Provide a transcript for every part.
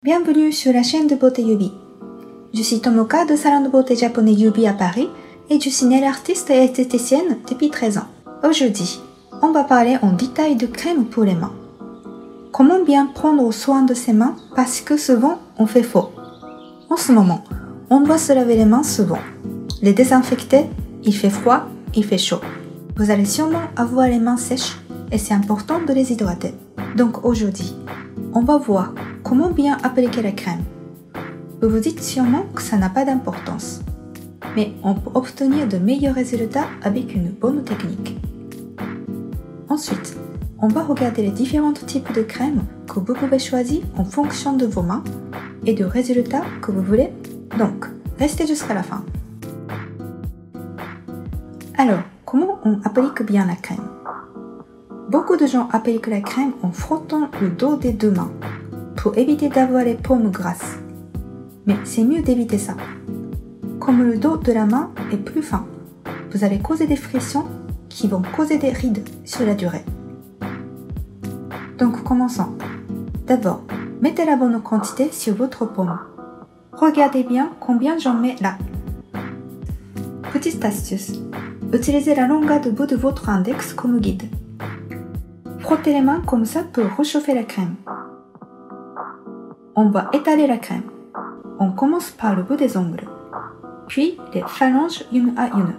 Bienvenue sur la chaîne de beauté Yubi. Je suis Tomoka de salon de beauté japonais Yubi à Paris et je suis nail artiste et esthéticienne depuis 13 ans. Aujourd'hui, on va parler en détail de crème pour les mains. Comment bien prendre soin de ses mains parce que souvent on fait faux. En ce moment, on doit se laver les mains souvent. Les désinfecter, il fait froid, il fait chaud. Vous allez sûrement avoir les mains sèches et c'est important de les hydrater. Donc aujourd'hui, on va voir comment bien appliquer la crème. Vous vous dites sûrement que ça n'a pas d'importance, mais on peut obtenir de meilleurs résultats avec une bonne technique. Ensuite, on va regarder les différents types de crèmes que vous pouvez choisir en fonction de vos mains et du résultat que vous voulez. Donc, restez jusqu'à la fin. Alors, comment on applique bien la crème? Beaucoup de gens appliquent la crème en frottant le dos des deux mains pour éviter d'avoir les paumes grasses. Mais c'est mieux d'éviter ça. Comme le dos de la main est plus fin, vous allez causer des frictions qui vont causer des rides sur la durée. Donc commençons. D'abord, mettez la bonne quantité sur votre paume. Regardez bien combien j'en mets là. Petite astuce, utilisez la longueur de bout de votre index comme guide. Frottez les mains comme ça pour réchauffer la crème. On va étaler la crème. On commence par le bout des ongles, puis les phalanges une à une.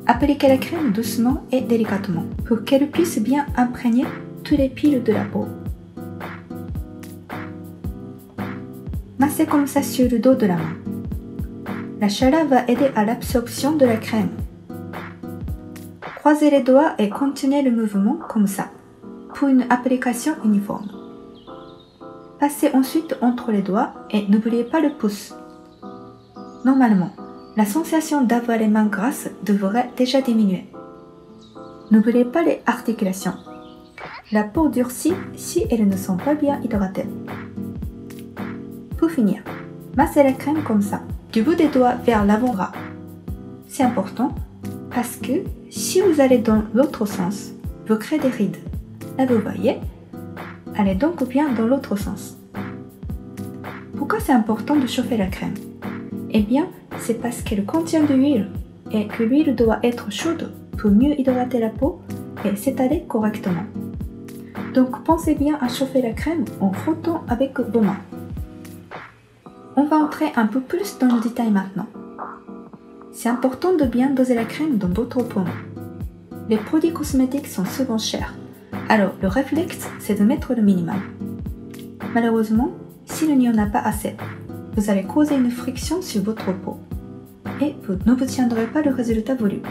Appliquez la crème doucement et délicatement pour qu'elle puisse bien imprégner tous les plis de la peau. Massez comme ça sur le dos de la main. La chaleur va aider à l'absorption de la crème. Croisez les doigts et continuez le mouvement comme ça, pour une application uniforme. Passez ensuite entre les doigts et n'oubliez pas le pouce. Normalement, la sensation d'avoir les mains grasses devrait déjà diminuer. N'oubliez pas les articulations. La peau durcit si elles ne sont pas bien hydratées. Pour finir, massez la crème comme ça, du bout des doigts vers l'avant-bras. C'est important parce que si vous allez dans l'autre sens, vous créez des rides. Là vous voyez, allez donc bien dans l'autre sens. Pourquoi c'est important de chauffer la crème? Eh bien, c'est parce qu'elle contient de l'huile et que l'huile doit être chaude pour mieux hydrater la peau et s'étaler correctement. Donc pensez bien à chauffer la crème en frottant avec vos mains. On va entrer un peu plus dans le détail maintenant. C'est important de bien doser la crème dans votre paume. Les produits cosmétiques sont souvent chers, alors le réflexe c'est de mettre le minimum. Malheureusement, s'il n'y en a pas assez, vous allez causer une friction sur votre peau et vous n'obtiendrez pas le résultat voulu.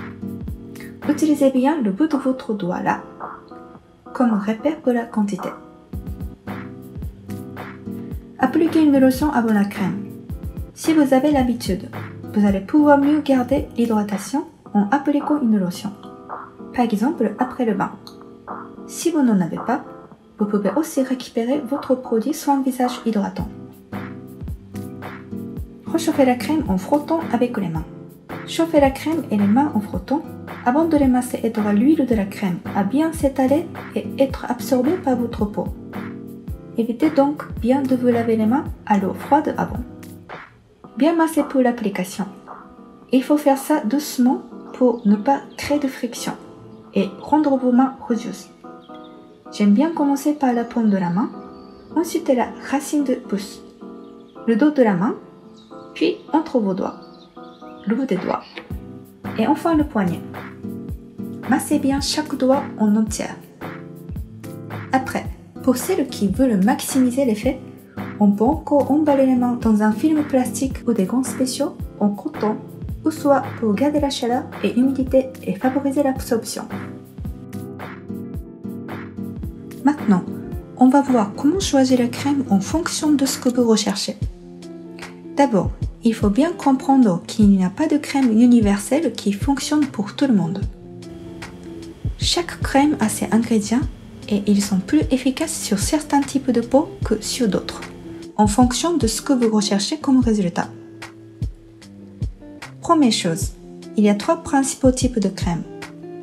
Utilisez bien le bout de votre doigt là, comme repère de la quantité. Appliquez une lotion avant la crème. Si vous avez l'habitude, vous allez pouvoir mieux garder l'hydratation en appliquant une lotion. Par exemple, après le bain. Si vous n'en avez pas, vous pouvez aussi récupérer votre produit soin visage hydratant. Réchauffez la crème en frottant avec les mains. Chauffez la crème et les mains en frottant avant de les masser et de l'huile de la crème à bien s'étaler et être absorbée par votre peau. Évitez donc bien de vous laver les mains à l'eau froide avant. Bien masser pour l'application. Il faut faire ça doucement pour ne pas créer de friction et rendre vos mains roseuses. J'aime bien commencer par la paume de la main, ensuite la racine de pouce, le dos de la main, puis entre vos doigts, le bout des doigts, et enfin le poignet. Massez bien chaque doigt en entier. Après, pour celles qui veulent maximiser l'effet, on peut encore emballer les mains dans un film plastique ou des gants spéciaux en coton, ou soit pour garder la chaleur et l'humidité et favoriser l'absorption. Maintenant, on va voir comment choisir la crème en fonction de ce que vous recherchez. D'abord, il faut bien comprendre qu'il n'y a pas de crème universelle qui fonctionne pour tout le monde. Chaque crème a ses ingrédients et ils sont plus efficaces sur certains types de peau que sur d'autres, en fonction de ce que vous recherchez comme résultat. Première chose, il y a 3 principaux types de crèmes: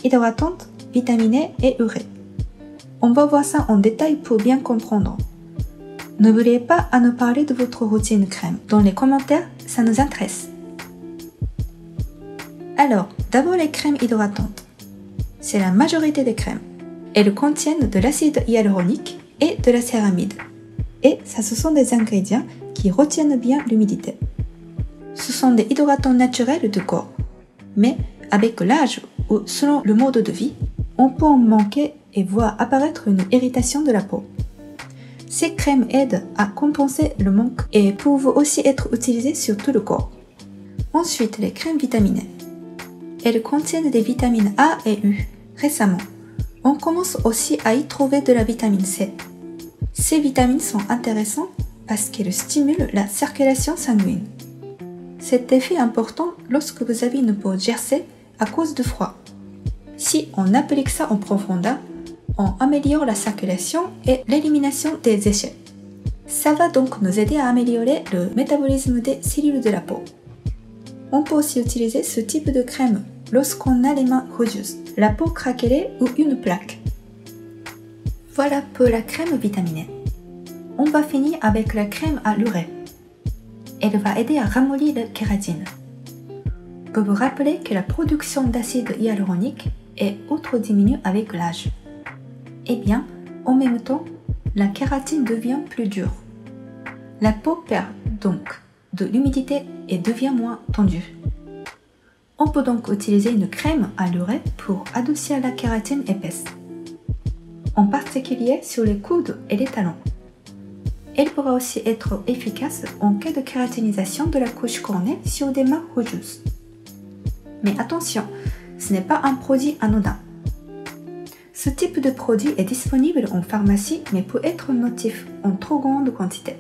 hydratante, vitaminée et urée. On va voir ça en détail pour bien comprendre. N'oubliez pas à nous parler de votre routine crème. Dans les commentaires, ça nous intéresse. Alors, d'abord les crèmes hydratantes. C'est la majorité des crèmes. Elles contiennent de l'acide hyaluronique et de la céramide. Et ça, ce sont des ingrédients qui retiennent bien l'humidité. Ce sont des hydratants naturels du corps. Mais avec l'âge ou selon le mode de vie, on peut en manquer et voir apparaître une irritation de la peau. Ces crèmes aident à compenser le manque et peuvent aussi être utilisées sur tout le corps. Ensuite, les crèmes vitaminées. Elles contiennent des vitamines A et U. Récemment, on commence aussi à y trouver de la vitamine C. Ces vitamines sont intéressantes parce qu'elles stimulent la circulation sanguine. Cet effet est important lorsque vous avez une peau gercée à cause du froid. Si on applique ça en profondeur, on améliore la circulation et l'élimination des déchets. Ça va donc nous aider à améliorer le métabolisme des cellules de la peau. On peut aussi utiliser ce type de crème lorsqu'on a les mains rugeuses, la peau craquelée ou une plaque. Voilà pour la crème vitaminée. On va finir avec la crème à l'urée. Elle va aider à ramollir la kératine. Vous vous rappelez que la production d'acide hyaluronique est autre diminue avec l'âge. Eh bien, en même temps, la kératine devient plus dure. La peau perd donc de l'humidité et devient moins tendue. On peut donc utiliser une crème à l'urée pour adoucir la kératine épaisse, en particulier sur les coudes et les talons. Elle pourra aussi être efficace en cas de kératinisation de la couche cornée sur des mains rugeuses. Mais attention, ce n'est pas un produit anodin. Ce type de produit est disponible en pharmacie mais peut être nocif en trop grande quantité.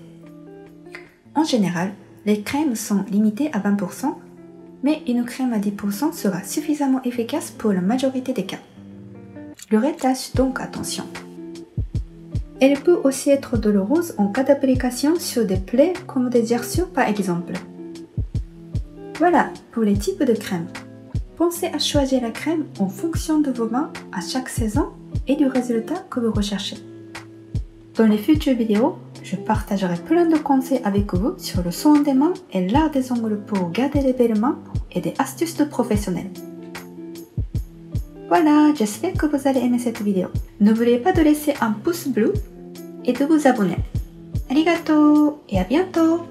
En général, les crèmes sont limitées à 20%, mais une crème à 10% sera suffisamment efficace pour la majorité des cas. Le rétache donc attention. Elle peut aussi être douloureuse en cas d'application sur des plaies comme des gerçures par exemple. Voilà pour les types de crèmes. Pensez à choisir la crème en fonction de vos mains à chaque saison et du résultat que vous recherchez. Dans les futures vidéos, je partagerai plein de conseils avec vous sur le soin des mains et l'art des ongles pour garder les belles mains et des astuces de professionnels. Voilà, j'espère que vous allez aimer cette vidéo. N'oubliez pas de laisser un pouce bleu et de vous abonner. Arigato et à bientôt!